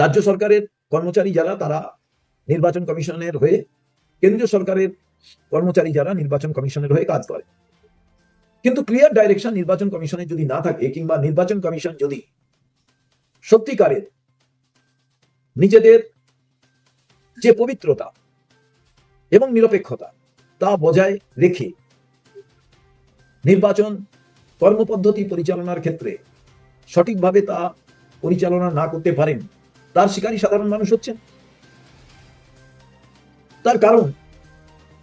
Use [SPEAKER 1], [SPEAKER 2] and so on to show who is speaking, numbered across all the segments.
[SPEAKER 1] রাজ্য সরকারের কর্মচারী যারা তারা নির্বাচন কমিশনের হয়ে, কেন্দ্রীয় সরকারের কর্মচারী যারা নির্বাচন কমিশনের হয়ে কাজ করে। কিন্তু ক্লিয়ার ডাইরেকশন নির্বাচন কমিশনের যদি না থাকে, কিংবা নির্বাচন কমিশন যদি সত্যিকারের নিজেদের যে পবিত্রতা এবং নিরপেক্ষতা তা বজায় রেখে নির্বাচন কর্মপদ্ধতি পরিচালনার ক্ষেত্রে সঠিকভাবে তা পরিচালনা না করতে পারেন, তার শিকারী সাধারণ মানুষ হচ্ছেন। তার কারণ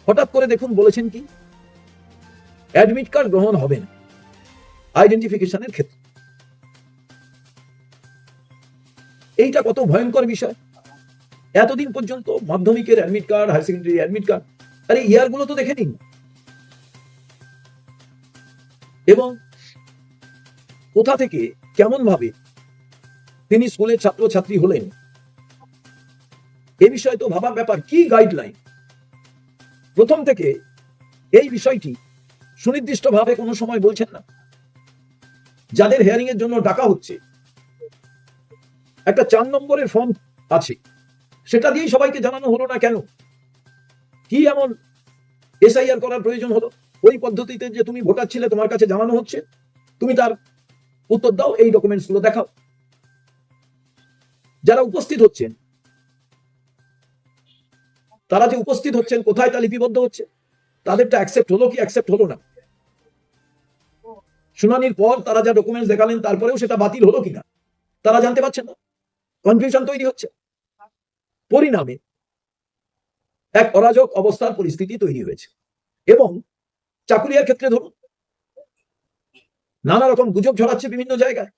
[SPEAKER 1] হঠাৎ করে দেখুন বলেছেন কি, অ্যাডমিট কার্ড গ্রহণ হবে না আইডেন্টিফিকেশনের ক্ষেত্রে। এইটা কত ভয়ঙ্কর বিষয়। এতদিন পর্যন্ত মাধ্যমিকের admit card, higher secondary admit card, আরে ইয়ারগুলো তো দেখে নিন। এবং কোথা থেকে কেমন ভাবে তিনি স্কুলের ছাত্রছাত্রী হলেন, এ বিষয়ে তো ভাবার ব্যাপার। কি গাইডলাইন? প্রথম থেকে এই বিষয়টি সুনির্দিষ্টভাবে কোনো সময় বলছেন না। যাদের হিয়ারিং এর জন্য ডাকা হচ্ছে, একটা 4 নম্বরের ফর্ম আছে, সেটা দিয়েই সবাইকে জানানো হলো না কেন? কি এমন এসআইআর করার প্রয়োজন হলো? ওই পদ্ধতিতে যে তুমি ভোটার ছিলে, তোমার কাছে জানানো হচ্ছে, তুমি তার উত্তর দাও, এই ডকুমেন্টস গুলো দেখাও। যারা উপস্থিত হচ্ছেন, তারা যে উপস্থিত হচ্ছেন, কোথায় তা লিপিবদ্ধ হচ্ছে? তাদেরটা অ্যাকসেপ্ট হলো কি অ্যাকসেপ্ট হলো না? শুনানির পর তারা যা ডকুমেন্টস দেখালেন, তারপরেও সেটা বাতিল হলো কিনা তারা জানতে পারছেন না। কনফিউশন তৈরি হচ্ছে। পরিণামে এক অরাজক অবস্থার পরিস্থিতি তৈরি হয়েছে। এবং চাকুরিয়ার ক্ষেত্রে ধরুন, নানা রকম গুজব ছড়াচ্ছে বিভিন্ন জায়গায়,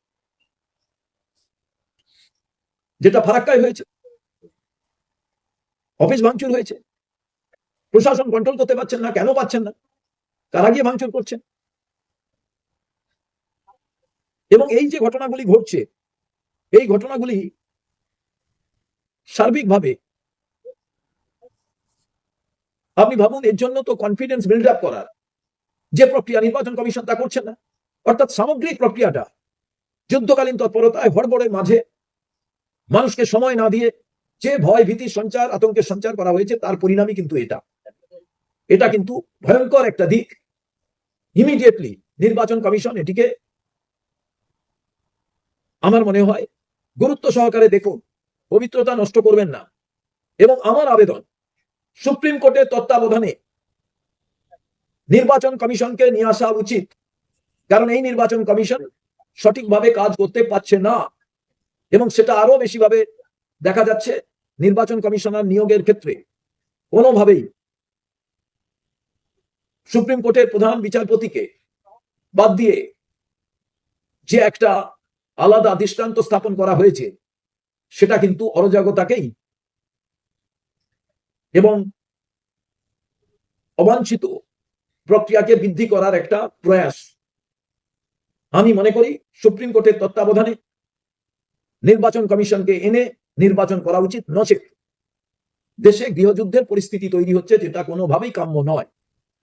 [SPEAKER 1] যেটা ফারাক্কায় হয়েছে। অফিস ভাঙচুর হয়েছে, প্রশাসন কন্ট্রোল করতে পারছেন না। কেন পাচ্ছেন না? কারা গিয়ে ভাঙচুর করছেন? এবং এই যে ঘটনাগুলি ঘটছে, এই ঘটনাগুলি সার্বিকভাবে আপনি ভাবুন, এর জন্য তো কনফিডেন্স বিল্ড আপ করার যে প্রক্রিয়া, নির্বাচন কমিশন তা করছেন না। অর্থাৎ সামগ্রিক প্রক্রিয়াটা যুদ্ধকালীন তৎপরতায় হড়বড়ের মাঝে মানুষকে সময় না দিয়ে যে ভয়, ভীতি সঞ্চার, আতঙ্কের সঞ্চার করা হয়েছে, তার পরিণামই কিন্তু এটা কিন্তু ভয়ঙ্কর একটা দিক। ইমিডিয়েটলি নির্বাচন কমিশন এটিকে আমার মনে হয় গুরুত্ব সহকারে দেখুন, পবিত্রতা নষ্ট করবেন না। এবং আমার আবেদন, সুপ্রিম কোর্টের তত্ত্বাবধানে নির্বাচন কমিশনকে নিয়ে আসা উচিত। কারণ এই নির্বাচন কমিশন সঠিকভাবে কাজ করতে পারছে না, এবং সেটা আরো বেশিভাবে দেখা যাচ্ছে নির্বাচন কমিশনার নিয়োগের ক্ষেত্রে। কোনোভাবেই সুপ্রিম কোর্টের প্রধান বিচারপতিকে বাদ দিয়ে যে একটা আলাদা দৃষ্টান্ত স্থাপন করা হয়েছে, সেটা কিন্তু অরাজকতাকেই এবং অবাঞ্ছিত প্রক্রিয়াকে বৃদ্ধি করার একটা প্রয়াস। আমি মনে করি সুপ্রিম কোর্টের তত্ত্বাবধানে নির্বাচন কমিশনকে এনে নির্বাচন করা উচিত। নচেত দেশে গৃহযুদ্ধের পরিস্থিতি তৈরি হচ্ছে, যেটা কোনোভাবেই কাম্য নয়।